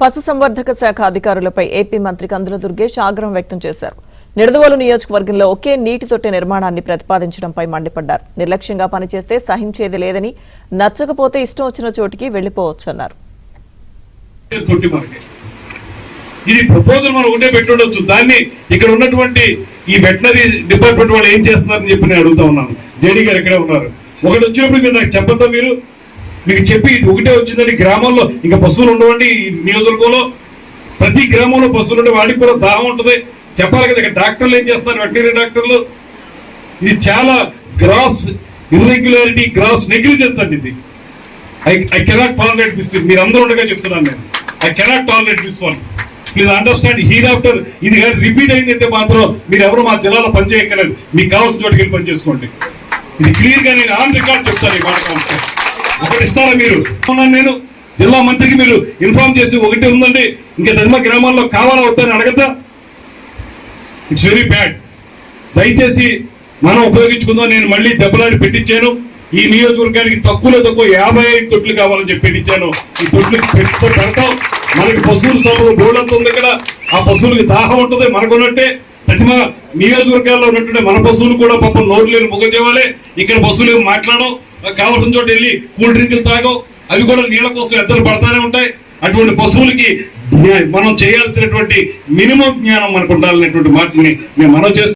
పశుసంవర్ధక శాఖ అధికారులపై ఏపీ మంత్రి కందుల దుర్గేష్ ఆగ్రహం వ్యక్తం చేశారు. నిడదవోలు నియోజకవర్గంలో ఒకే నీటి తొట్టె నిర్మాణాన్ని ప్రతిపాదించడంపై మండిపడ్డారు. నిర్లక్ష్యంగా పనిచేస్తే సహించేది లేదని, నచ్చకపోతే ఇష్టం వచ్చిన చోటికి వెళ్లిపోవచ్చన్నారు. ఇది ప్రపోజల్ మనం ఉండే పెట్టుండొచ్చు. దాన్ని ఇక్కడ ఉన్నటువంటి ఈ వెటనరీ డిపార్ట్మెంట్ వాళ్ళు ఏం చేస్తున్నారని చెప్పి నేను అడుగుతా ఉన్నాను. జేడీ గారు ఎక్కడే ఉన్నారు. ఒకటి వచ్చినప్పుడు మీరు నాకు చెప్పొద్దా? మీకు చెప్పి ఒకటే వచ్చిందని గ్రామంలో ఇంకా పశువులు ఉండవండి. ఈ నియోజకవర్గంలో ప్రతి గ్రామంలో పశువులు ఉంటే వాటికి కూడా దాహం ఉంటుంది. చెప్పాలి కదా. ఇక్కడ డాక్టర్లు ఏం చేస్తున్నారు? వెటనరీ డాక్టర్లు. ఇది చాలా గ్రాస్ ఇర్రెగ్యులారిటీ, గ్రాస్ నెగ్లిజెన్స్ అండి. ఇది ఐ కెనాట్ టాలరేట్ దిస్. మీరు అందరూ ఉండగా చెప్తున్నాను నేను. I cannot tolerate this one. Please understand. Here after ఇది రిపీట్ అయిందైతే మాత్రం మీరు ఎవరు మా జిల్లాలో పనిచేయక్కర్లేదు. మీకు కావాల్సిన చోటుకి వెళ్ళి పనిచేసుకోండి. ఇది క్లియర్ గా నేను ఆన్ రికార్డ్ చెప్తాను. ఈ మాట ఒకటి ఇస్తారా మీరు? నేను జిల్లా మంత్రికి మీరు ఇన్ఫార్మ్ చేసి ఒకటి ఉందండి, ఇంకా ధర్మ గ్రామాల్లో కావాలా వద్దని అడగద్దా? It's very bad. దయచేసి మనం ఉపయోగించుకుందాం. నేను మళ్ళీ దెబ్బలాడి పెట్టించాను. ఈ నియోజకవర్గానికి తక్కువలో తక్కువ 55 తొట్లు కావాలని చెప్పి పెట్టించాను. ఈ తొట్లు పెడతాం. మనకి పశువుల సమూహం బోర్డంతా ఉంది ఇక్కడ. ఆ పశువులకి దాహం ఉంటుంది. మనకున్నట్టే ప్రతి నియోజకవర్గాల్లో ఉన్నట్టుంటే మన పశువులు కూడా పాపం నోరు లేని ముగజేవాలి. ఇక్కడ పశువులు మాట్లాడడం, కావాల్సిన చోట వెళ్ళి కూల్ డ్రింకులు తాగవు. అవి కూడా నీళ్ళ కోసం ఎద్దరు పడతానే ఉంటాయి. అటువంటి పశువులకి మనం చేయాల్సినటువంటి మినిమం జ్ఞానం మనకు ఉండాలనేటువంటి మాటని నేను మనవి చేస్తున్నాను.